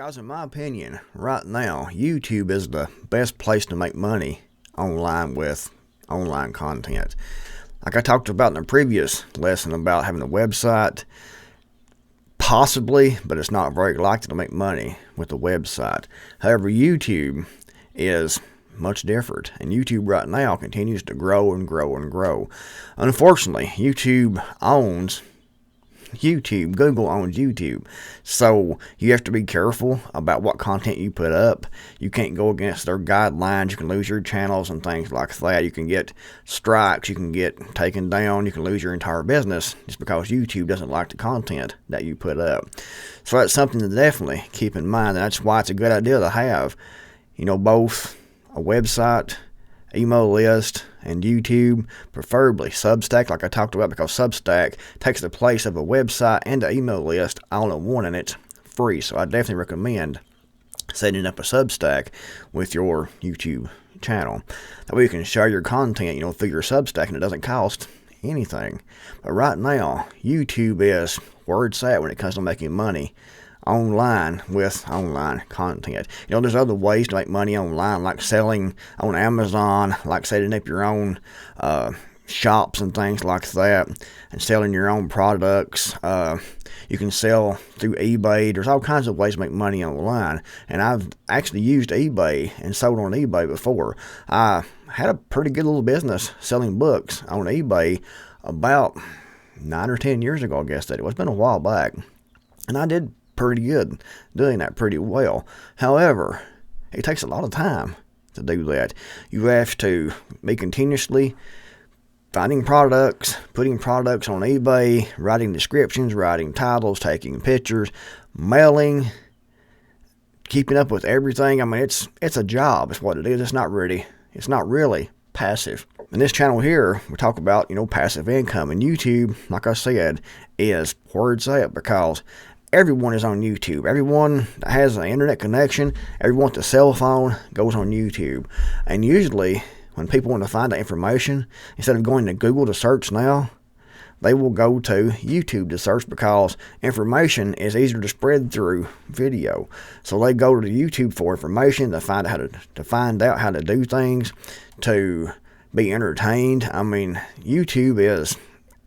Guys, in my opinion, right now, YouTube is the best place to make money online with online content. Like I talked about in a previous lesson about having a website, possibly, but it's not very likely to make money with a website. However, YouTube is much different, and YouTube right now continues to grow and grow and grow. Unfortunately, Google owns YouTube, so you have to be careful about what content you put up. You can't go against their guidelines. You can lose your channels and things like that. You can get strikes, you can get taken down, you can lose your entire business just because YouTube doesn't like the content that you put up. So that's something to definitely keep in mind, and that's why it's a good idea to have, both a website, email list, and YouTube, preferably Substack, like I talked about, because Substack takes the place of a website and an email list all in one, and it's free. So I definitely recommend setting up a Substack with your YouTube channel. That way you can share your content, through your Substack, and it doesn't cost anything. But right now, YouTube is where it's at when it comes to making money online with online content. There's other ways to make money online, like selling on Amazon, like setting up your own shops and things like that, and selling your own products. You can sell through eBay. There's all kinds of ways to make money online, and I've actually used eBay and sold on eBay before. I had a pretty good little business selling books on eBay about 9 or 10 years ago, I guess that it was. It's been a while back, and I did pretty good doing that pretty well. However, it takes a lot of time to do that. You have to be continuously finding products, putting products on eBay, writing descriptions, writing titles, taking pictures, mailing, keeping up with everything. It's a job. It's what it is. It's not really passive. In this channel here, we talk about, passive income, and YouTube, like I said, is where it's at, because everyone is on YouTube. Everyone that has an internet connection, everyone with a cell phone goes on YouTube. And usually, when people want to find that information, instead of going to Google to search now, they will go to YouTube to search, because information is easier to spread through video. So they go to YouTube for information, to find out how to do things, to be entertained.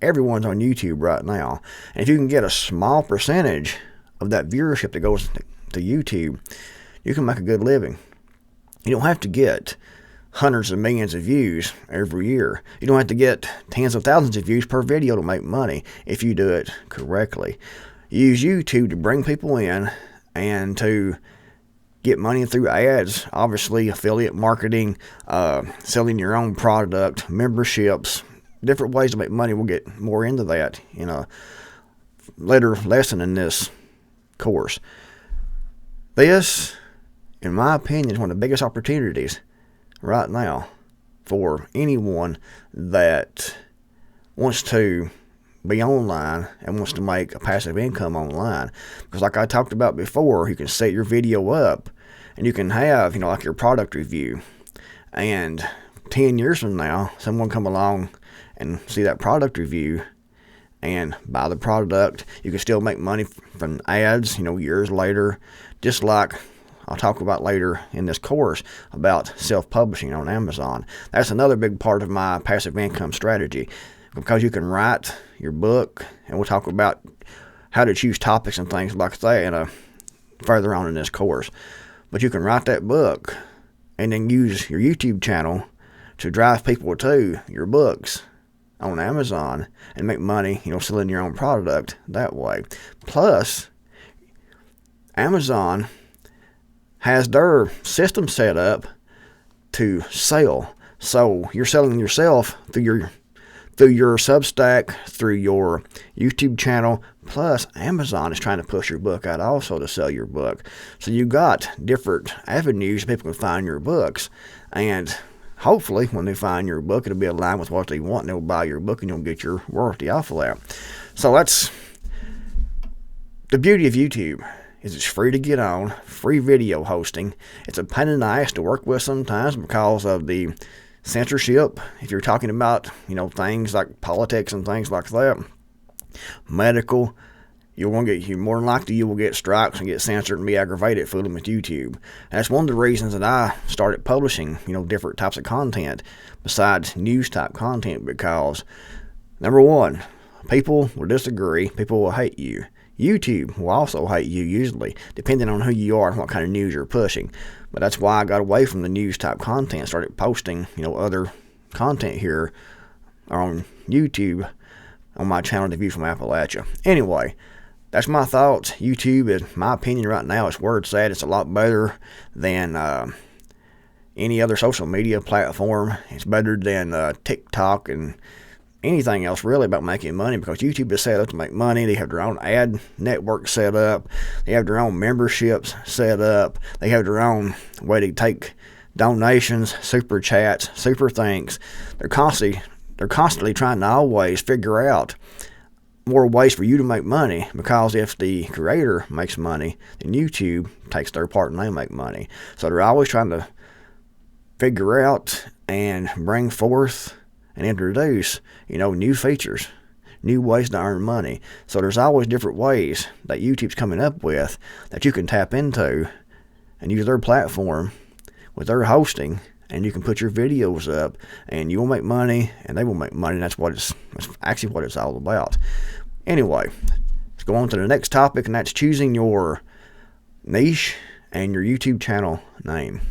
Everyone's on YouTube right now. And if you can get a small percentage of that viewership that goes to YouTube, you can make a good living. You don't have to get hundreds of millions of views every year. You don't have to get tens of thousands of views per video to make money if you do it correctly. Use YouTube to bring people in and to get money through ads, obviously affiliate marketing, selling your own product, memberships, different ways to make money. We'll get more into that in a later lesson in this course. This, in my opinion, is one of the biggest opportunities right now for anyone that wants to be online and wants to make a passive income online. Because like I talked about before, you can set your video up and you can have, like your product review. And 10 years from now, someone come along and see that product review and buy the product. You can still make money from ads, years later, just like I'll talk about later in this course about self-publishing on Amazon. That's another big part of my passive income strategy, because you can write your book, and we'll talk about how to choose topics and things like that further on in this course. But you can write that book and then use your YouTube channel to drive people to your books on Amazon and make money, selling your own product that way. Plus, Amazon has their system set up to sell. So you're selling yourself through your Substack, through your YouTube channel, plus Amazon is trying to push your book out also to sell your book. So you got different avenues people can find your books, and hopefully when they find your book, it'll be aligned with what they want, and they'll buy your book and you'll get your royalty off of that. So that's the beauty of YouTube. It's free to get on, free video hosting. It's a pain in the ass to work with sometimes because of the censorship. If you're talking about, things like politics and things like that, medical, you're more than likely you will get strikes and get censored and be aggravated fooling with YouTube. And that's one of the reasons that I started publishing, different types of content besides news type content, because number one, people will disagree, people will hate you. YouTube will also hate you usually, depending on who you are and what kind of news you're pushing. But that's why I got away from the news type content, started posting, other content here on YouTube on my channel, The View from Appalachia. Anyway, that's my thoughts. YouTube, in my opinion right now, is where it's at. It's a lot better than any other social media platform. It's better than TikTok and anything else really about making money, because YouTube is set up to make money. They have their own ad network set up. They have their own memberships set up. They have their own way to take donations, super chats, super thanks. They're constantly trying to always figure out more ways for you to make money, because if the creator makes money, then YouTube takes their part and they make money. So they're always trying to figure out and bring forth and introduce, new features, new ways to earn money. So there's always different ways that YouTube's coming up with that you can tap into and use their platform with their hosting, and you can put your videos up and you'll make money and they will make money. That's actually what it's all about. Anyway, let's go on to the next topic, and that's choosing your niche and your YouTube channel name.